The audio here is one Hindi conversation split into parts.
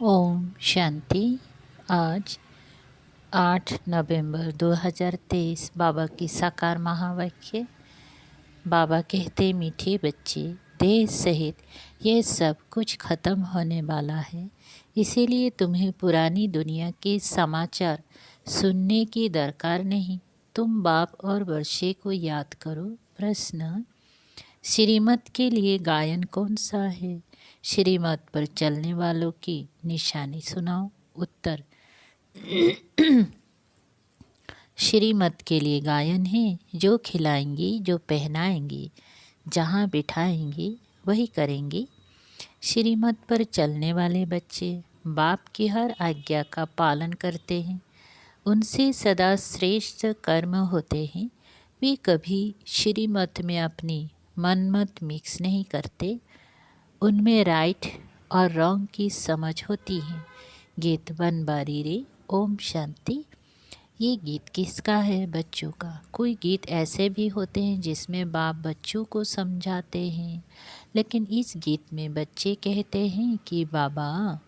ओम शांति। आज 8 नवंबर 2023 बाबा की साकार महावाक्य। बाबा कहते, मीठे बच्चे, देह सहित ये सब कुछ खत्म होने वाला है, इसीलिए तुम्हें पुरानी दुनिया के समाचार सुनने की दरकार नहीं। तुम बाप और वर्षे को याद करो। प्रश्न, श्रीमत के लिए गायन कौन सा है? श्रीमत पर चलने वालों की निशानी सुनाओ। उत्तर, श्रीमत के लिए गायन है, जो खिलाएंगी, जो पहनाएंगी, जहाँ बिठाएंगी वही करेंगी। श्रीमत पर चलने वाले बच्चे बाप की हर आज्ञा का पालन करते हैं, उनसे सदा श्रेष्ठ कर्म होते हैं। वे कभी श्रीमत में अपनी मनमत मिक्स नहीं करते, उनमें राइट और रॉन्ग की समझ होती है। गीत वन बारी रे। ओम शांति। ये गीत किसका है? बच्चों का। कोई गीत ऐसे भी होते हैं जिसमें बाप बच्चों को समझाते हैं, लेकिन इस गीत में बच्चे कहते हैं कि बाबा,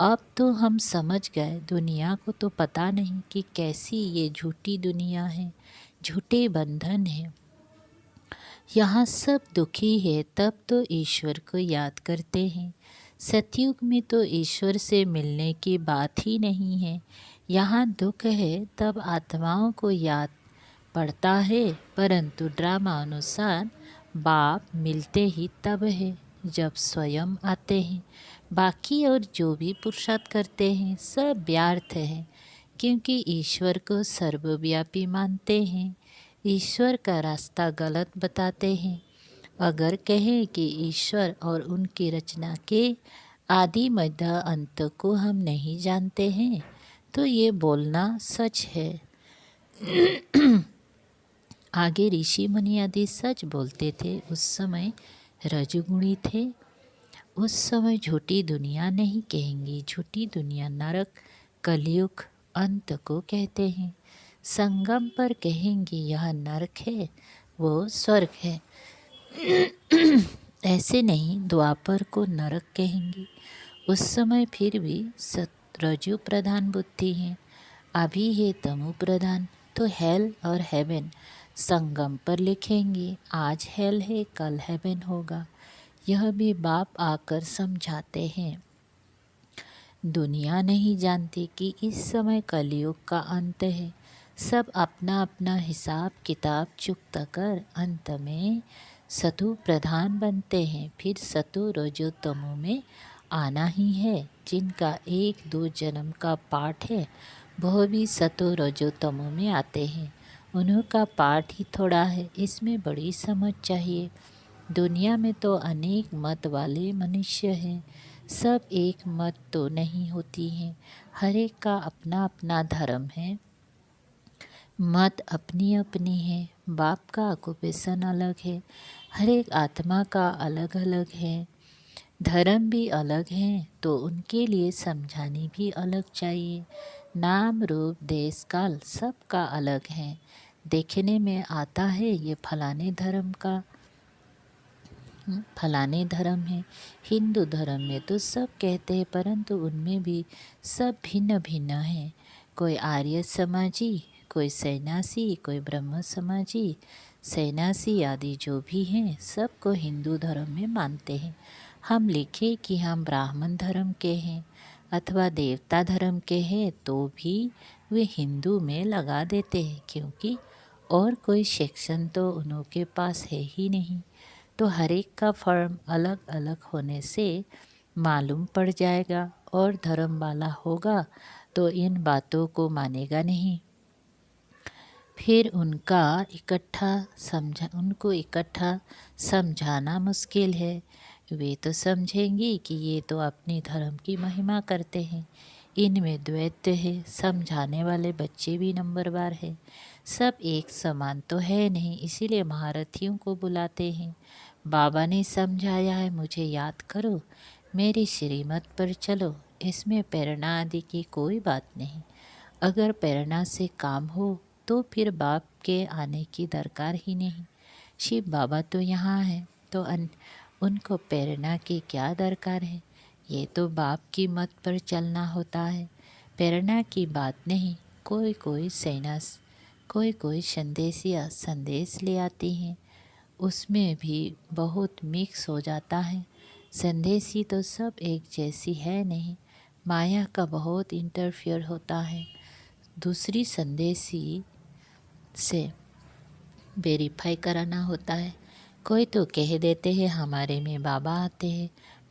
अब तो हम समझ गए, दुनिया को तो पता नहीं कि कैसी ये झूठी दुनिया है, झूठे बंधन है, यहाँ सब दुखी है। तब तो ईश्वर को याद करते हैं। सतयुग में तो ईश्वर से मिलने की बात ही नहीं है। यहाँ दुख है तब आत्माओं को याद पड़ता है, परंतु ड्रामा अनुसार बाप मिलते ही तब है जब स्वयं आते हैं। बाकी और जो भी पुरुषार्थ करते हैं सब व्यर्थ है, क्योंकि ईश्वर को सर्वव्यापी मानते हैं। ईश्वर का रास्ता गलत बताते हैं। अगर कहें कि ईश्वर और उनकी रचना के आदि मध्य अंत को हम नहीं जानते हैं, तो ये बोलना सच है। आगे ऋषि मुनि आदि सच बोलते थे। उस समय रजोगुणी थे। उस समय झूठी दुनिया नहीं कहेंगे। झूठी दुनिया नरक, कलयुग, अंत को कहते हैं। संगम पर कहेंगे यह नरक है, वो स्वर्ग है। ऐसे नहीं, द्वापर को नरक कहेंगे। उस समय फिर भी रजो प्रधान बुद्धि है, अभी है तमो प्रधान। तो हेल और हेवन संगम पर लिखेंगे। आज हेल है, कल हेवन होगा। यह भी बाप आकर समझाते हैं। दुनिया नहीं जानती कि इस समय कलयुग का अंत है। सब अपना अपना हिसाब किताब चुकता कर अंत में सतु प्रधान बनते हैं। फिर सतु रजो तमो में आना ही है। जिनका 1-2 जन्म का पाठ है वह भी सतु रजो तमो में आते हैं। उन्हों का पाठ ही थोड़ा है, इसमें बड़ी समझ चाहिए। दुनिया में तो अनेक मत वाले मनुष्य हैं, सब एक मत तो नहीं होती हैं। हर एक का अपना अपना धर्म है, मत अपनी अपनी है। बाप का ऑक्यूपेशन अलग है, हर एक आत्मा का अलग अलग है, धर्म भी अलग हैं, तो उनके लिए समझानी भी अलग चाहिए। नाम रूप देश काल सबका अलग है। देखने में आता है ये फलाने धर्म का फलाने धर्म है। हिंदू धर्म में तो सब कहते हैं, परंतु उनमें भी सब भिन्न भिन्न हैं। कोई आर्य समाजी, कोई सन्यासी, कोई ब्रह्म समाजी, सन्यासी आदि जो भी हैं सबको हिंदू धर्म में मानते हैं। हम लिखे कि हम ब्राह्मण धर्म के हैं अथवा देवता धर्म के हैं तो भी वे हिंदू में लगा देते हैं, क्योंकि और कोई सेक्शन तो उनके पास है ही नहीं। तो हर एक का फॉर्म अलग अलग होने से मालूम पड़ जाएगा, और धर्म वाला होगा तो इन बातों को मानेगा नहीं। फिर उनको इकट्ठा समझाना मुश्किल है। वे तो समझेंगे कि ये तो अपनी धर्म की महिमा करते हैं, इनमें द्वैत है। समझाने वाले बच्चे भी नंबरवार है। सब एक समान तो है नहीं, इसीलिए महारथियों को बुलाते हैं। बाबा ने समझाया है, मुझे याद करो, मेरी श्रीमत पर चलो। इसमें प्रेरणा आदि की कोई बात नहीं। अगर प्रेरणा से काम हो तो फिर बाप के आने की दरकार ही नहीं। शिव बाबा तो यहाँ हैं, तो उनको प्रेरणा की क्या दरकार है। ये तो बाप की मत पर चलना होता है, प्रेरणा की बात नहीं। कोई कोई सैनस, कोई कोई संदेशिया संदेश ले आती हैं, उसमें भी बहुत मिक्स हो जाता है। संदेशी तो सब एक जैसी है नहीं, माया का बहुत इंटरफियर होता है। दूसरी संदेशी से वेरीफाई कराना होता है। कोई तो कह देते हैं हमारे में बाबा आते हैं,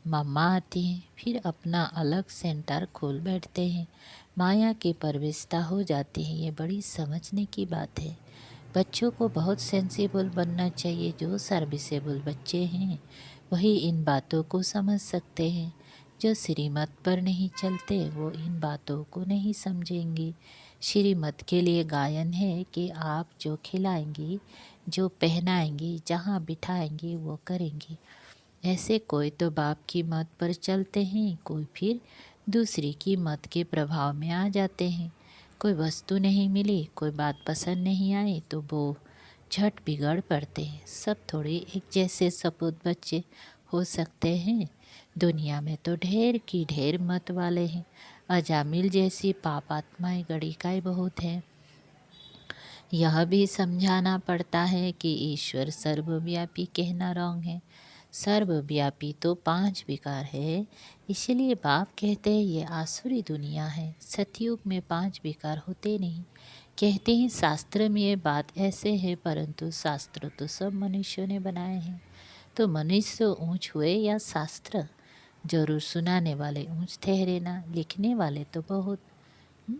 मम्मा आती हैं, फिर अपना अलग सेंटर खोल बैठते हैं। माया की प्रवेशता हो जाती है। ये बड़ी समझने की बात है। बच्चों को बहुत सेंसिबल बनना चाहिए। जो सर्विसेबल बच्चे हैं वही इन बातों को समझ सकते हैं। जो श्रीमत पर नहीं चलते वो इन बातों को नहीं समझेंगे। श्रीमत के लिए गायन है कि आप जो खिलाएंगी, जो पहनाएंगी, जहाँ बिठाएंगी वो करेंगी। ऐसे कोई तो बाप की मत पर चलते हैं, कोई फिर दूसरी की मत के प्रभाव में आ जाते हैं। कोई वस्तु नहीं मिली, कोई बात पसंद नहीं आई तो वो झट बिगड़ पड़ते हैं। सब थोड़े एक जैसे सपूत बच्चे हो सकते हैं। दुनिया में तो ढेर की ढेर मत वाले हैं। अजामिल जैसी पापात्माएं गणिकाएं बहुत हैं। यह भी समझाना पड़ता है कि ईश्वर सर्वव्यापी कहना रॉन्ग है। सर्वव्यापी तो 5 विकार है। इसलिए बाप कहते हैं ये आसुरी दुनिया है। सतयुग में 5 विकार होते नहीं। कहते हैं शास्त्र में ये बात ऐसे है, परंतु शास्त्र तो सब मनुष्यों ने बनाए हैं। तो मनुष्य ऊंच हुए या शास्त्र? जरूर सुनाने वाले ऊंच ठहरे ना, लिखने वाले तो बहुत।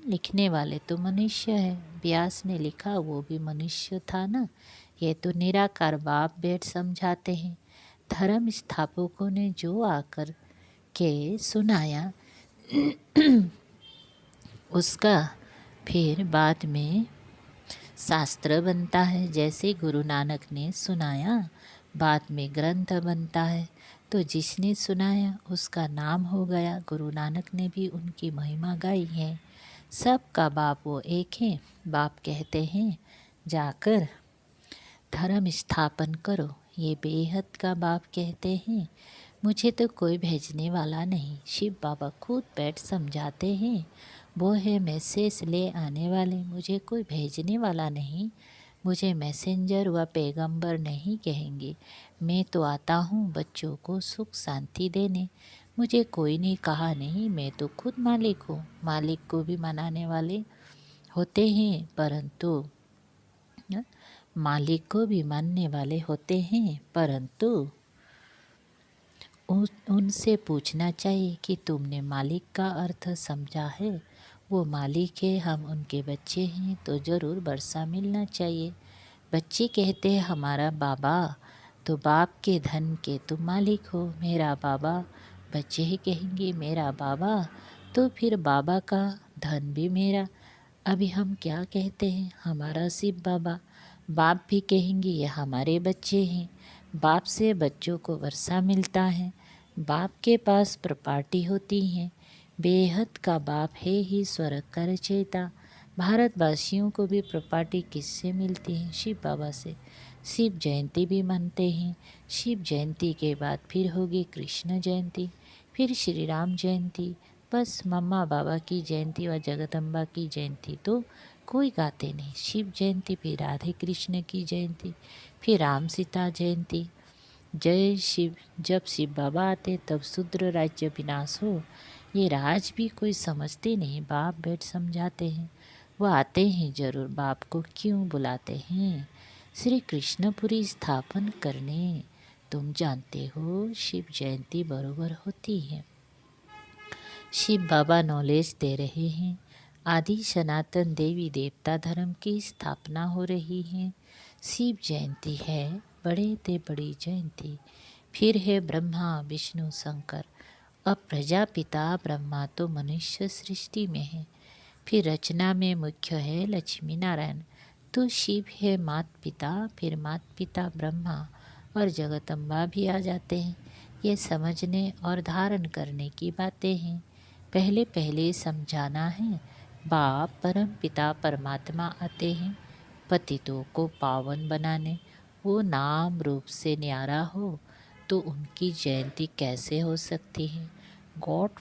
लिखने वाले तो मनुष्य है। व्यास ने लिखा वो भी मनुष्य था ना। ये तो निराकार बाप बैठ समझाते हैं। धर्म स्थापकों ने जो आकर के सुनाया उसका फिर बाद में शास्त्र बनता है। जैसे गुरु नानक ने सुनाया बाद में ग्रंथ बनता है। तो जिसने सुनाया उसका नाम हो गया। गुरु नानक ने भी उनकी महिमा गाई है। सबका बाप वो एक है। बाप कहते हैं जाकर धर्म स्थापन करो। ये बेहद का बाप कहते हैं मुझे तो कोई भेजने वाला नहीं। शिव बाबा खुद बैठ समझाते हैं वो है मैसेज ले आने वाले, मुझे कोई भेजने वाला नहीं। मुझे मैसेंजर व पैगंबर नहीं कहेंगे। मैं तो आता हूँ बच्चों को सुख शांति देने। मुझे कोई ने कहा नहीं, मैं तो खुद मालिक हूँ। मालिक को भी मनाने वाले होते हैं, परंतु मालिक को भी मानने वाले होते हैं, परंतु उनसे पूछना चाहिए कि तुमने मालिक का अर्थ समझा है। वो मालिक है, हम उनके बच्चे हैं, तो ज़रूर वर्षा मिलना चाहिए। बच्चे कहते हैं हमारा बाबा, तो बाप के धन के तुम मालिक हो। मेरा बाबा, बच्चे ही कहेंगे मेरा बाबा, तो फिर बाबा का धन भी मेरा। अभी हम क्या कहते हैं, हमारा शिव बाबा। बाप भी कहेंगे ये हमारे बच्चे हैं। बाप से बच्चों को वर्षा मिलता है। बाप के पास प्रॉपर्टी होती है। बेहद का बाप है ही स्वर्ग का रचयिता। भारतवासियों को भी प्रॉपर्टी किससे मिलती है? शिव बाबा से। शिव जयंती भी मनते हैं। शिव जयंती के बाद फिर होगी कृष्ण जयंती, फिर श्री राम जयंती। बस मम्मा बाबा की जयंती व जगदम्बा की जयंती तो कोई गाते नहीं। शिव जयंती, फिर राधे कृष्ण की जयंती, फिर राम सीता जयंती। जय शिव। जब शिव बाबा आते तब शूद्र राज्य विनाश हो। ये राज भी कोई समझते नहीं। बाप बैठ समझाते हैं। वह आते हैं जरूर। बाप को क्यों बुलाते हैं? श्री कृष्णपुरी स्थापन करने। तुम जानते हो शिव जयंती बरोबर होती है। शिव बाबा नॉलेज दे रहे हैं। आदि सनातन देवी देवता धर्म की स्थापना हो रही है। शिव जयंती है बड़े ते बड़ी जयंती। फिर है ब्रह्मा विष्णु शंकर। अब प्रजापिता ब्रह्मा तो मनुष्य सृष्टि में है। फिर रचना में मुख्य है लक्ष्मी नारायण। तो शिव है मात पिता, फिर मात पिता ब्रह्मा और जगदम्बा भी आ जाते हैं। ये समझने और धारण करने की बातें हैं। पहले पहले समझाना है। बाप परम पिता परमात्मा आते हैं पतितों को पावन बनाने। वो नाम रूप से न्यारा हो तो उनकी जयंती कैसे हो सकती है? गॉड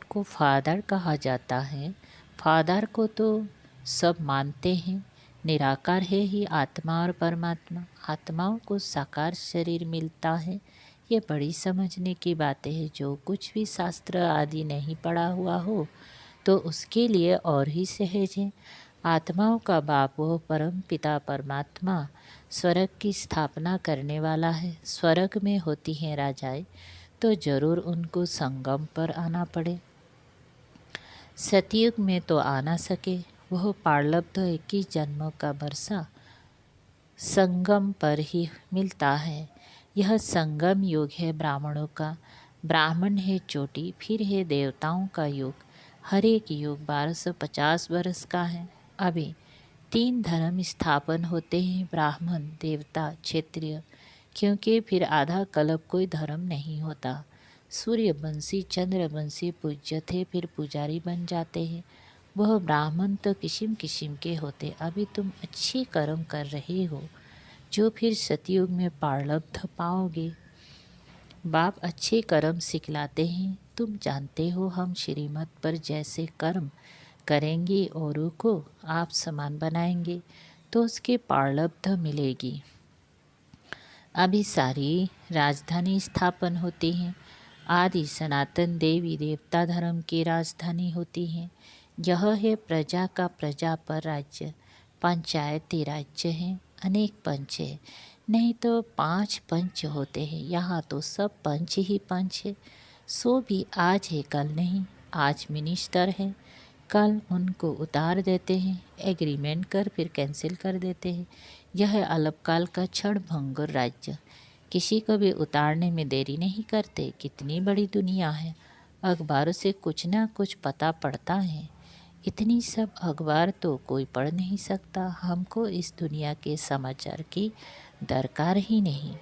को फादर कहा जाता है। फादर को तो सब मानते हैं। निराकार है ही आत्मा और परमात्मा। आत्माओं को साकार शरीर मिलता है। ये बड़ी समझने की बातें हैं। जो कुछ भी शास्त्र आदि नहीं पढ़ा हुआ हो तो उसके लिए और ही सहज है। आत्माओं का बाप वो परम पिता परमात्मा स्वर्ग की स्थापना करने वाला है। स्वर्ग में होती हैं राजाएं, तो जरूर उनको संगम पर आना पड़े। सतयुग में तो आ ना सके। वह प्रारब्ध 21 जन्मों का बरसा संगम पर ही मिलता है। यह संगम युग है ब्राह्मणों का। ब्राह्मण है चोटी, फिर है देवताओं का युग। हर एक युग 1250 वर्ष का है। अभी 3 धर्म स्थापन होते हैं, ब्राह्मण, देवता, क्षत्रिय, क्योंकि फिर आधा कल्प कोई धर्म नहीं होता। सूर्यवंशी चंद्रवंशी पूज्य थे, फिर पुजारी बन जाते हैं। वह ब्राह्मण तो किस्म किस्म के होते। अभी तुम अच्छी कर्म कर रहे हो जो फिर सतयुग में प्रारब्ध पाओगे। बाप अच्छे कर्म सिखलाते हैं। तुम जानते हो हम श्रीमत पर जैसे कर्म करेंगे औरों को आप समान बनाएंगे तो उसके प्रारब्ध मिलेगी। अभी सारी राजधानी स्थापन होती हैं। आदि सनातन देवी देवता धर्म की राजधानी होती हैं। यह है प्रजा का प्रजा पर राज्य। पंचायती राज्य है। अनेक पंच है। नहीं तो 5 पंच होते हैं। यहाँ तो सब पंच ही पंच है। सो भी आज है कल नहीं। आज मिनिस्टर है, कल उनको उतार देते हैं। एग्रीमेंट कर फिर कैंसिल कर देते हैं। यह है अल्पकाल का क्षण भंगुर राज्य। किसी को भी उतारने में देरी नहीं करते। कितनी बड़ी दुनिया है। अखबारों से कुछ ना कुछ पता पड़ता है। इतनी सब अखबार तो कोई पढ़ नहीं सकता। हमको इस दुनिया के समाचार की दरकार ही नहीं।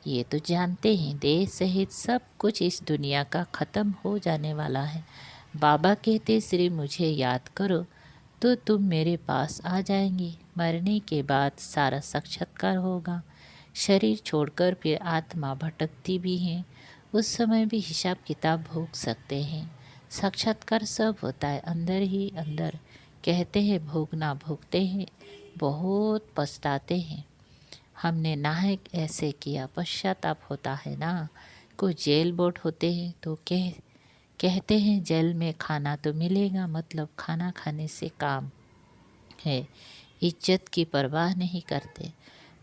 ये तो जानते हैं देह सहित सब कुछ इस दुनिया का ख़त्म हो जाने वाला है। बाबा कहते श्री मुझे याद करो तो तुम मेरे पास आ जाएंगे। मरने के बाद सारा साक्षात्कार होगा। शरीर छोड़कर फिर आत्मा भटकती भी है। उस समय भी हिसाब किताब भोग सकते हैं। साक्षात्कार सब होता है अंदर ही अंदर। कहते हैं भोगना, भोगते हैं, बहुत पछताते हैं। हमने नाहक ऐसे किया, पश्चाताप होता है ना। कुछ जेल बोट होते हैं तो कहते हैं जेल में खाना तो मिलेगा, मतलब खाना खाने से काम है। इज्जत की परवाह नहीं करते।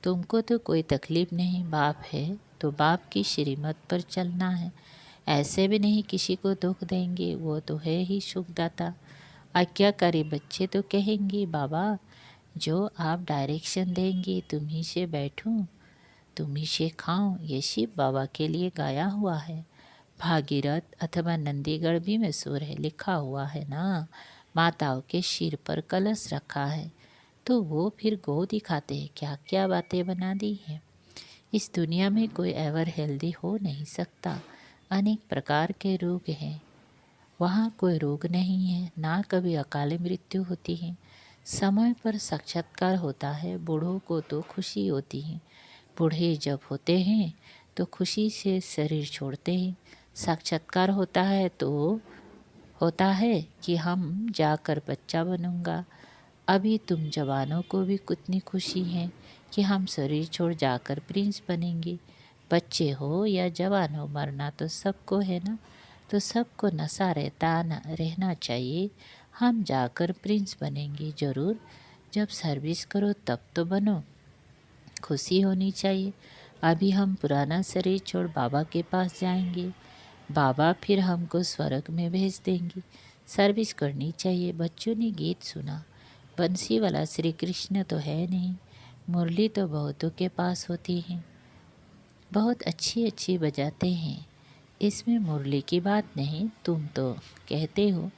तुमको तो कोई तकलीफ नहीं। बाप है तो बाप की श्रीमत पर चलना है। ऐसे भी नहीं किसी को दुख देंगे। वो तो है ही सुखदाता। आज्ञाकारी बच्चे तो कहेंगे बाबा जो आप डायरेक्शन देंगे तुम ही से बैठूं, तुम ही से खाऊं। ये शिव बाबा के लिए गाया हुआ है। भागीरथ अथवा नंदीगढ़ भी मशहूर है। लिखा हुआ है ना, माताओं के सिर पर कलश रखा है तो वो फिर गो दिखाते हैं। क्या क्या बातें बना दी हैं। इस दुनिया में कोई एवर हेल्दी हो नहीं सकता। अनेक प्रकार के रोग हैं। वहाँ कोई रोग नहीं है, ना कभी अकाल मृत्यु होती है। समय पर साक्षात्कार होता है। बूढ़ों को तो खुशी होती है। बूढ़े जब होते हैं तो खुशी से शरीर छोड़ते हैं। साक्षात्कार होता है तो होता है कि हम जाकर बच्चा बनूंगा। अभी तुम जवानों को भी कितनी खुशी है कि हम शरीर छोड़ जाकर प्रिंस बनेंगे। बच्चे हो या जवान हो, मरना तो सबको है ना। तो सबको नशा रहना चाहिए। हम जाकर प्रिंस बनेंगे ज़रूर। जब सर्विस करो तब तो बनो। खुशी होनी चाहिए। अभी हम पुराना शरीर छोड़ बाबा के पास जाएंगे। बाबा फिर हमको स्वर्ग में भेज देंगे। सर्विस करनी चाहिए। बच्चों ने गीत सुना। बंसी वाला श्री कृष्ण तो है नहीं। मुरली तो बहुतों के पास होती है, बहुत अच्छी अच्छी बजाते हैं। इसमें मुरली की बात नहीं। तुम तो कहते हो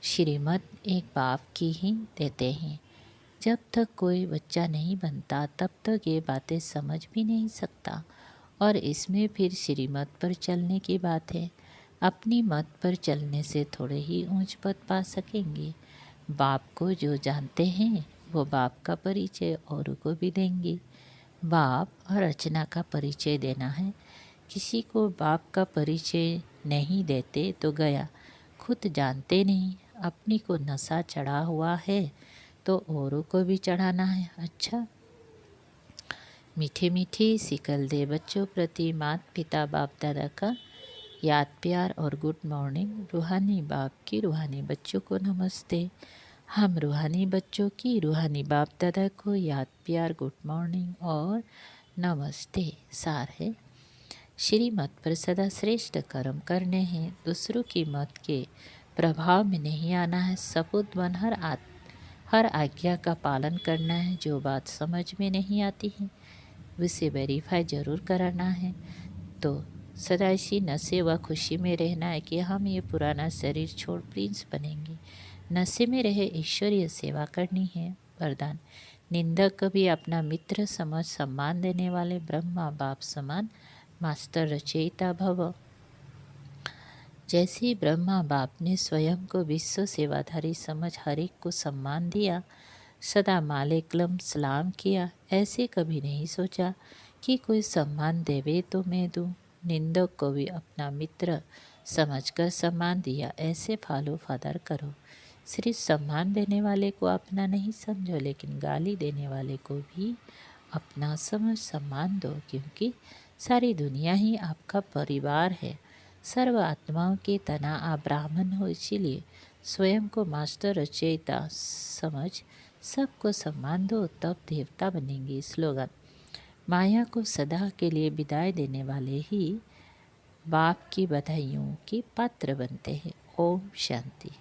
श्रीमत एक बाप की ही देते हैं। जब तक कोई बच्चा नहीं बनता तब तक ये बातें समझ भी नहीं सकता। और इसमें फिर श्रीमत पर चलने की बात है। अपनी मत पर चलने से थोड़े ही ऊंच पद पा सकेंगे। बाप को जो जानते हैं वो बाप का परिचय औरों को भी देंगे। बाप और रचना का परिचय देना है किसी को बाप का परिचय नहीं देते तो गया, खुद जानते नहीं अपनी को नशा चढ़ा हुआ है तो औरों को भी चढ़ाना है। अच्छा, मीठे मीठे सिकल दे बच्चों प्रति माता पिता बाप दादा का याद प्यार और गुड मॉर्निंग। रूहानी बाप की रूहानी बच्चों को नमस्ते। हम रूहानी बच्चों की रूहानी बाप दादा को याद प्यार गुड मॉर्निंग और नमस्ते। सार है, श्रीमत पर सदा श्रेष्ठ कर्म करने हैं, दूसरों की मत के प्रभाव में नहीं आना है, सपूत बन हर आज्ञा का पालन करना है। जो बात समझ में नहीं आती है उसे वेरीफाई ज़रूर कराना है। तो सदा इसी नशे व खुशी में रहना है कि हम ये पुराना शरीर छोड़ प्रिंस बनेंगे। नशे में रहे ईश्वरीय सेवा करनी है। वरदान, निंदक को भी अपना मित्र समझ सम्मान देने वाले ब्रह्मा बाप समान मास्टर रचयिता भव। जैसे ब्रह्मा बाप ने स्वयं को विश्व सेवाधारी समझ हर एक को सम्मान दिया, सदा मालेकुम सलाम किया, ऐसे कभी नहीं सोचा कि कोई सम्मान देवे तो मैं दूं। निंदक को भी अपना मित्र समझकर सम्मान दिया, ऐसे फॉलो फादर करो। सिर्फ सम्मान देने वाले को अपना नहीं समझो, लेकिन गाली देने वाले को भी अपना समझ सम्मान दो, क्योंकि सारी दुनिया ही आपका परिवार है। सर्व आत्माओं के तना आप ब्राह्मण हो, इसीलिए स्वयं को मास्टर रचयिता समझ सबको सम्मान दो, तब देवता बनेंगे। स्लोगन, माया को सदा के लिए विदाई देने वाले ही बाप की बधाइयों के पात्र बनते हैं। ओम शांति।